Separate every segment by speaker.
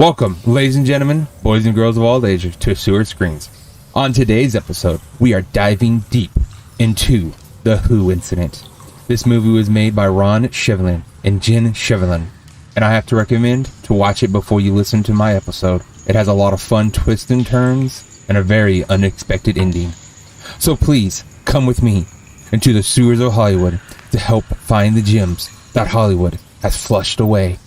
Speaker 1: Welcome, ladies and gentlemen, boys and girls of all ages, to Sewerscreens. On today's episode, we are diving deep into the Who incident. This movie was made by Ron Shevlin and Jen Shevlin, and I have to recommend to watch it before you listen to my episode. It has a lot of fun twists and turns and a very unexpected ending. So please, come with me into the sewers of Hollywood to help find the gems that Hollywood has flushed away.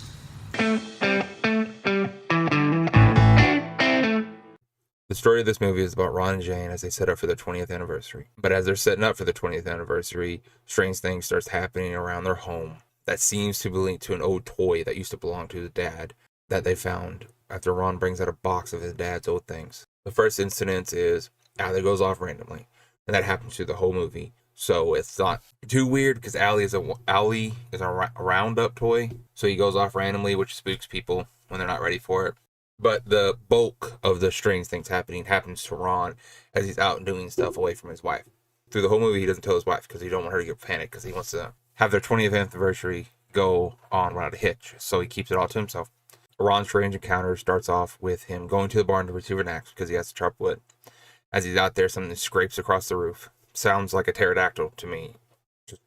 Speaker 1: The story of this movie is about Ron and Jane as they set up for their 20th anniversary. But as they're setting up for the 20th anniversary, strange things starts happening around their home that seems to be linked to an old toy that used to belong to his dad that they found after Ron brings out a box of his dad's old things. The first incident is Allie goes off randomly, and that happens through the whole movie. So it's not too weird because Allie is a roundup toy. So he goes off randomly, which spooks people when they're not ready for it. But the bulk of the strange things happens to Ron as he's out doing stuff away from his wife. Through the whole movie, he doesn't tell his wife because he don't want her to get panicked because he wants to have their 20th anniversary go on without a hitch. So he keeps it all to himself. Ron's strange encounter starts off with him going to the barn to retrieve an axe because he has to chop wood. As he's out there, something scrapes across the roof. Sounds like a pterodactyl to me.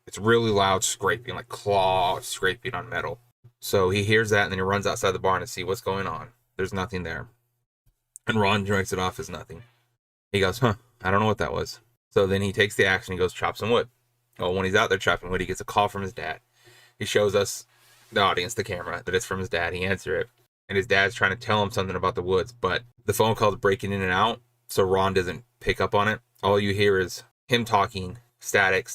Speaker 1: It's really loud scraping, like claw scraping on metal. So he hears that and then he runs outside the barn to see what's going on. There's nothing there. And Ron writes it off as nothing. He goes, I don't know what that was. So then he takes the axe and he goes chop some wood. Well, when he's out there chopping wood, he gets a call from his dad. He shows us, the audience, the camera, that it's from his dad. He answers it. And his dad's trying to tell him something about the woods. But the phone call's breaking in and out, so Ron doesn't pick up on it. All you hear is him talking, static,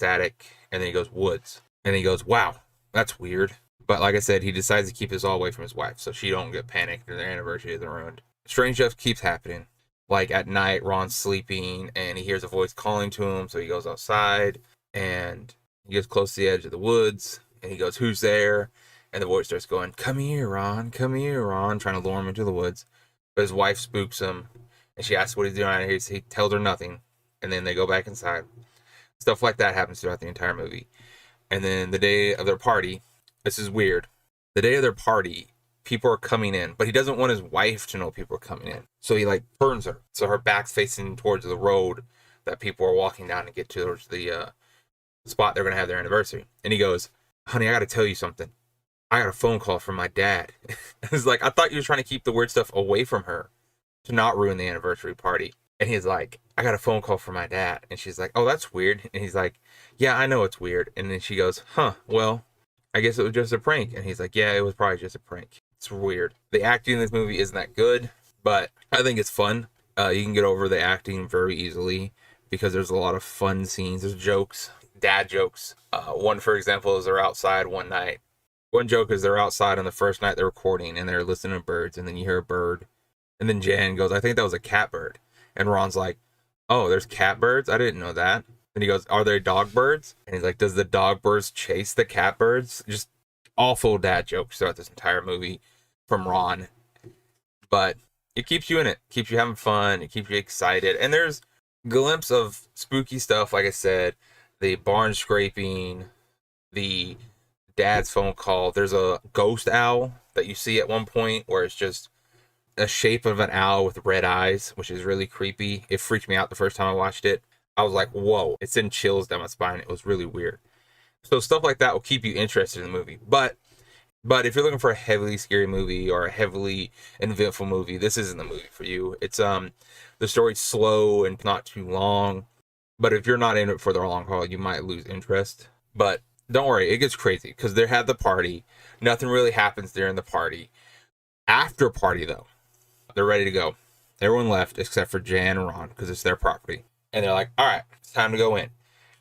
Speaker 1: and then he goes, woods. And he goes, wow, that's weird. But like I said, he decides to keep this all away from his wife, so she don't get panicked and their anniversary isn't ruined. Strange stuff keeps happening. Like at night, Ron's sleeping and he hears a voice calling to him, so he goes outside and he gets close to the edge of the woods and he goes, who's there? And the voice starts going, come here, Ron, trying to lure him into the woods. But his wife spooks him and she asks what he's doing out here. He tells her nothing, and then they go back inside. Stuff like that happens throughout the entire movie. And then the day of their party, this is weird. The day of their party, people are coming in, but he doesn't want his wife to know people are coming in. So he turns her. So her back's facing towards the road that people are walking down to get towards the spot they're going to have their anniversary. And he goes, honey, I got to tell you something. I got a phone call from my dad. It's like, I thought you were trying to keep the weird stuff away from her to not ruin the anniversary party. And he's like, I got a phone call from my dad. And she's like, oh, that's weird. And he's like, yeah, I know it's weird. And then she goes, well, I guess it was just a prank. And he's like, yeah, it was probably just a prank. It's weird. The acting in this movie isn't that good, but I think it's fun. You can get over the acting very easily because there's a lot of fun scenes. There's jokes, dad jokes. One, for example, is they're outside one night. One joke is they're outside on the first night they're recording and they're listening to birds, and then you hear a bird. And then Jan goes, I think that was a catbird. And Ron's like, oh, there's catbirds? I didn't know that. And he goes, are there dog birds? And he's like, does the dog birds chase the catbirds? Just awful dad jokes throughout this entire movie from Ron. But it keeps you in it. Keeps you having fun. It keeps you excited. And there's glimpse of spooky stuff, like I said. The barn scraping. The dad's phone call. There's a ghost owl that you see at one point where it's just a shape of an owl with red eyes, which is really creepy. It freaked me out the first time I watched it. I was like, whoa, it sent chills down my spine. It was really weird. So stuff like that will keep you interested in the movie. But if you're looking for a heavily scary movie or a heavily eventful movie, this isn't the movie for you. It's the story's slow and not too long. But if you're not in it for the long haul, you might lose interest. But don't worry, it gets crazy because they had the party. Nothing really happens during the party. After party, though, they're ready to go. Everyone left except for Jan and Ron because it's their property. And they're like, all right, it's time to go in.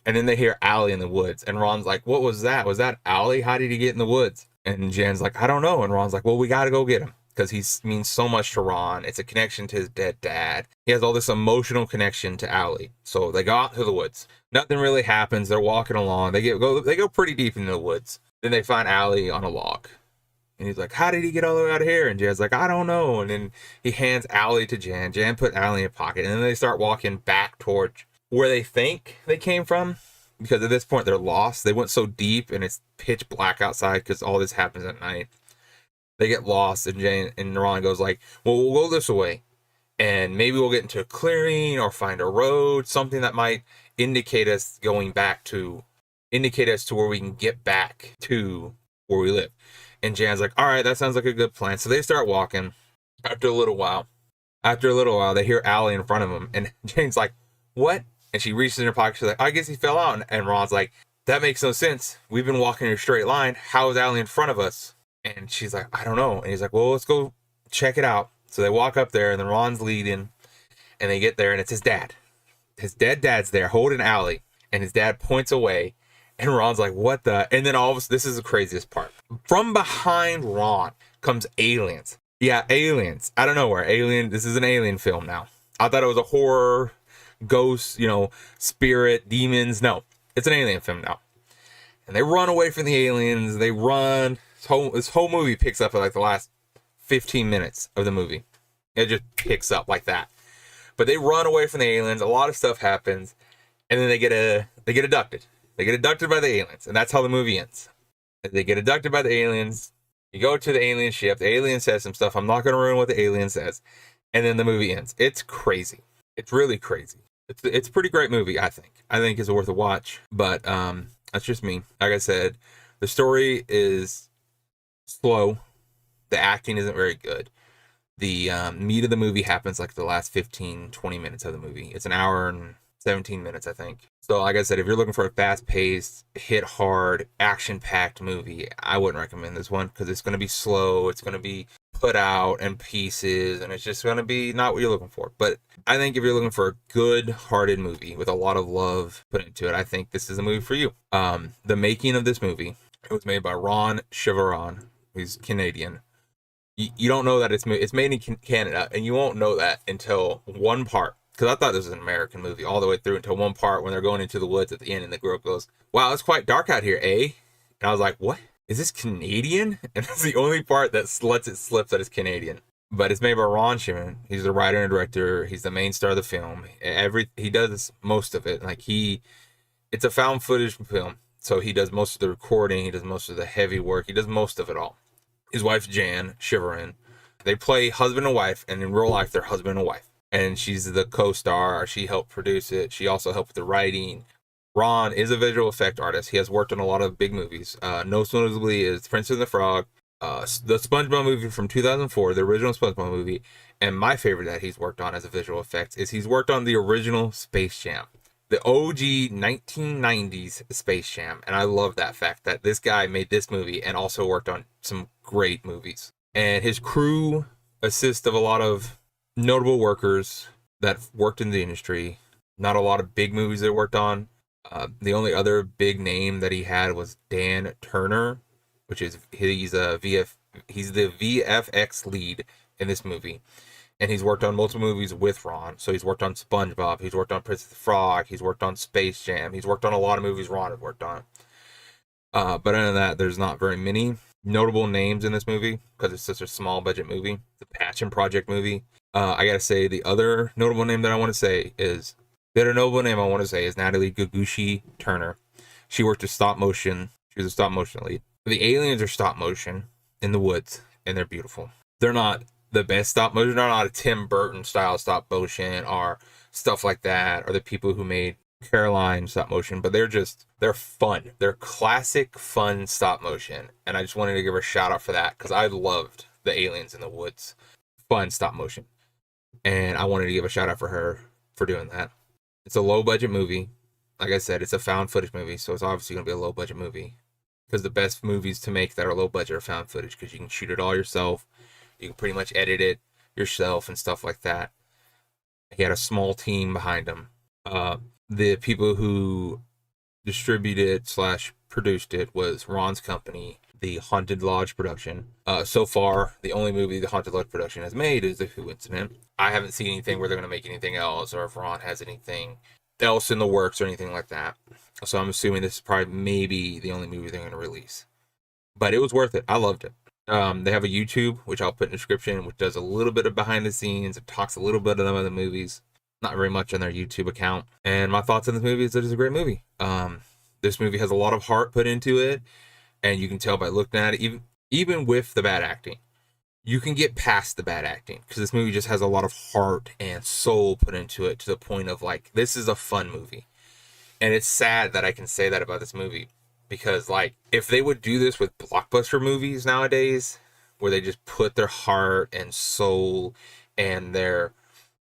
Speaker 1: And then they hear Allie in the woods. And Ron's like, what was that? Was that Allie? How did he get in the woods? And Jan's like, I don't know. And Ron's like, well, we got to go get him. Because he means so much to Ron. It's a connection to his dead dad. He has all this emotional connection to Allie. So they go out to the woods. Nothing really happens. They're walking along. They go pretty deep into the woods. Then they find Allie on a log. And he's like, how did he get all the way out of here? And Jan's like, I don't know. And then he hands Allie to Jan. Jan put Allie in a pocket. And then they start walking back towards where they think they came from. Because at this point, they're lost. They went so deep and it's pitch black outside because all this happens at night. They get lost, and Jane and Ron goes like, well, we'll go this way, and maybe we'll get into a clearing or find a road, something that might indicate us where we can get back to where we live. And Jan's like, all right, that sounds like a good plan. So they start walking. After a little while, they hear Allie in front of them, and Jane's like, what? And she reaches in her pocket. She's like, I guess he fell out. And Ron's like, that makes no sense. We've been walking in a straight line. How is Allie in front of us? And she's like, I don't know. And he's like, well, let's go check it out. So they walk up there, and then Ron's leading, and they get there, and it's his dad. His dad's there holding Allie, and his dad points away, and Ron's like, what the? And then all of a sudden, this is the craziest part. From behind Ron comes aliens. Yeah, aliens. I don't know where. This is an alien film now. I thought it was a horror, ghosts, spirit, demons. No, it's an alien film now. And they run away from the aliens. They run. This whole movie picks up at like the last 15 minutes of the movie. It just picks up like that. But they run away from the aliens. A lot of stuff happens. And then they get abducted. They get abducted by the aliens. And that's how the movie ends. They get abducted by the aliens. You go to the alien ship. The alien says some stuff. I'm not going to ruin what the alien says. And then the movie ends. It's crazy. It's really crazy. It's a pretty great movie, I think. I think it's worth a watch. But that's just me. Like I said, the story is slow. The acting isn't very good. The meat of the movie happens like the last 15-20 minutes of the movie. It's an hour and 17 minutes, I think. So like I said, if you're looking for a fast-paced, hit-hard, action-packed movie, I wouldn't recommend this one because it's going to be slow. It's going to be put out in pieces, and it's just going to be not what you're looking for. But I think if you're looking for a good-hearted movie with a lot of love put into it, I think this is a movie for you. The making of this movie, it was made by Ron Sewerscreens, who's Canadian. You don't know that it's made in Canada, and you won't know that until one part. Because I thought this was an American movie all the way through until one part when they're going into the woods at the end, and the girl goes, wow, it's quite dark out here, eh? And I was like, what? Is this Canadian? And that's the only part that lets it slip that it's Canadian. But it's made by Ron Sewerscreens. He's the writer and director. He's the main star of the film. He does most of it. It's a found footage film. So he does most of the recording. He does most of the heavy work. He does most of it all. His wife, Jan Sewerscreens, they play husband and wife, and in real life, they're husband and wife. And she's the co-star. She helped produce it. She also helped with the writing. Ron is a visual effect artist. He has worked on a lot of big movies. Most notably is Prince and the Frog, the SpongeBob movie from 2004, the original SpongeBob movie. And my favorite that he's worked on as a visual effects is he's worked on the original Space Jam, the OG 1990s Space Jam. And I love that fact that this guy made this movie and also worked on some great movies. And his crew assists of a lot of notable workers that worked in the industry. Not a lot of big movies they worked on. The only other big name that he had was Dan Turner, which is he's the VFX lead in this movie, and he's worked on multiple movies with Ron. So he's worked on SpongeBob, he's worked on Prince of the Frog, he's worked on Space Jam, he's worked on a lot of movies Ron had worked on. But other than that, there's not very many notable names in this movie because it's such a small budget movie. It's a passion project movie. I gotta say the other notable name that I want to say is Natalie Gugushi Turner. She worked with stop motion. She was a stop motion lead. The aliens are stop motion in the woods, and they're beautiful. They're not the best stop motion. They're not a Tim Burton style stop motion or stuff like that, or the people who made Caroline stop motion, but they're fun. They're classic fun stop motion, and I just wanted to give her a shout out for that because I loved the aliens in the woods. Fun stop motion. And I wanted to give a shout out for her for doing that. It's a low budget movie. Like I said, it's a found footage movie, so it's obviously going to be a low budget movie. Because the best movies to make that are low budget are found footage, because you can shoot it all yourself. You can pretty much edit it yourself and stuff like that. He had a small team behind him. The people who distributed / produced it was Ron's company, the Haunted Lodge production. So far, the only movie the Haunted Lodge production has made is The Who Incident. I haven't seen anything where they're going to make anything else, or if Ron has anything else in the works or anything like that. So I'm assuming this is probably maybe the only movie they're going to release. But it was worth it. I loved it. They have a YouTube, which I'll put in the description, which does a little bit of behind the scenes. It talks a little bit of them other movies. Not very much on their YouTube account. And my thoughts on this movie is that it's a great movie. This movie has a lot of heart put into it, and you can tell by looking at it, even with the bad acting. you can get past the bad acting because this movie just has a lot of heart and soul put into it to the point of like, this is a fun movie. And it's sad that I can say that about this movie because, like, if they would do this with blockbuster movies nowadays, where they just put their heart and soul and their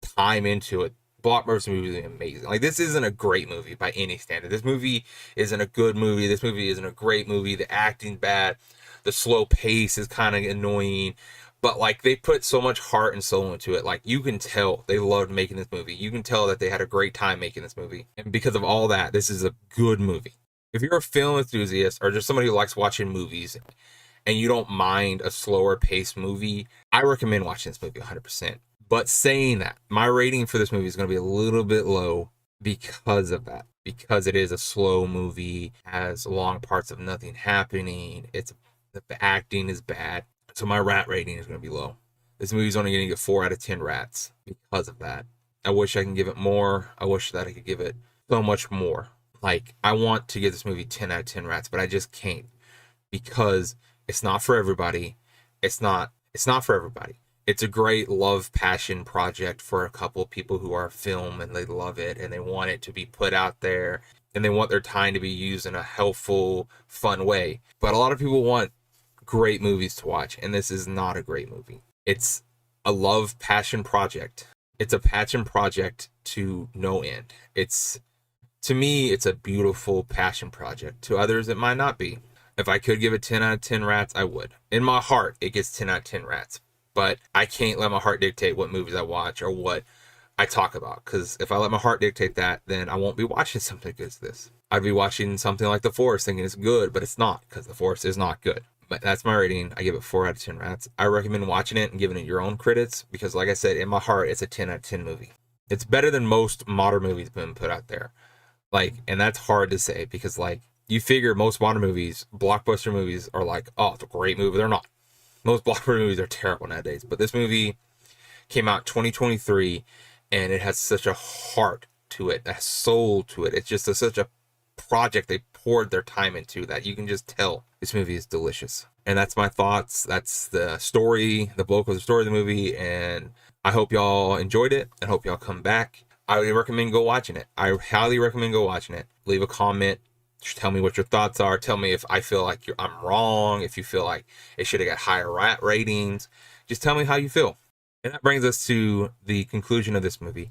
Speaker 1: time into it, blockbuster movies are amazing. Like, this isn't a great movie by any standard. This movie isn't a good movie. This movie isn't a great movie. The acting's bad. The slow pace is kind of annoying. But like, they put so much heart and soul into it. Like, you can tell they loved making this movie. You can tell that they had a great time making this movie. And because of all that, this is a good movie. If you're a film enthusiast or just somebody who likes watching movies and you don't mind a slower paced movie, I recommend watching this movie 100%. But saying that, my rating for this movie is going to be a little bit low because of that. Because it is a slow movie, has long parts of nothing happening. The acting is bad. So my rat rating is going to be low. This movie's only going to get 4 out of 10 rats because of that. I wish I can give it more. I wish that I could give it so much more. Like, I want to give this movie 10 out of 10 rats, but I just can't because it's not for everybody. It's not for everybody. It's a great love passion project for a couple of people who are film and they love it and they want it to be put out there and they want their time to be used in a helpful, fun way. But a lot of people want great movies to watch, and this is not a great movie. It's a love passion project. It's a passion project to no end. To me, it's a beautiful passion project. To others, it might not be. If I could give it 10 out of 10 rats, I would. In my heart, it gets 10 out of 10 rats. But I can't let my heart dictate what movies I watch or what I talk about. Because if I let my heart dictate that, then I won't be watching something as this. I'd be watching something like The Forest thinking it's good, but it's not, because The Forest is not good. But that's my rating. I give it 4 out of 10 rats. I recommend watching it and giving it your own credits because, like I said, in my heart, it's a 10 out of 10 movie. It's better than most modern movies been put out there. Like, and that's hard to say because, like, you figure most modern movies, blockbuster movies, are like, oh, it's a great movie. They're not. Most blockbuster movies are terrible nowadays. But this movie came out 2023, and it has such a heart to it, a soul to it. It's just such a project they poured their time into that you can just tell this movie is delicious. And that's my thoughts. That's the story, the bulk of the story of the movie. And I hope y'all enjoyed it. I hope y'all come back. I would recommend go watching it. I highly recommend go watching it. Leave a comment. Just tell me what your thoughts are. Tell me if I feel like I'm wrong. If you feel like it should have got higher rat ratings. Just tell me how you feel. And that brings us to the conclusion of this movie.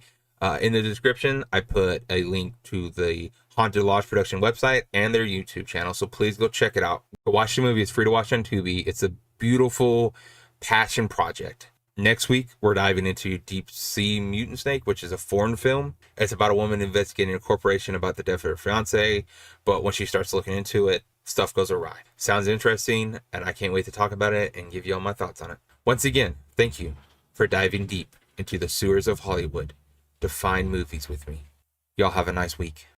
Speaker 1: In the description, I put a link to the Haunted Lodge Production website and their YouTube channel. So please go check it out. Go watch the movie. It's free to watch on Tubi. It's a beautiful passion project. Next week, we're diving into Deep Sea Mutant Snake, which is a foreign film. It's about a woman investigating a corporation about the death of her fiance. But when she starts looking into it, stuff goes awry. Sounds interesting, and I can't wait to talk about it and give you all my thoughts on it. Once again, thank you for diving deep into the sewers of Hollywood to find movies with me. Y'all have a nice week.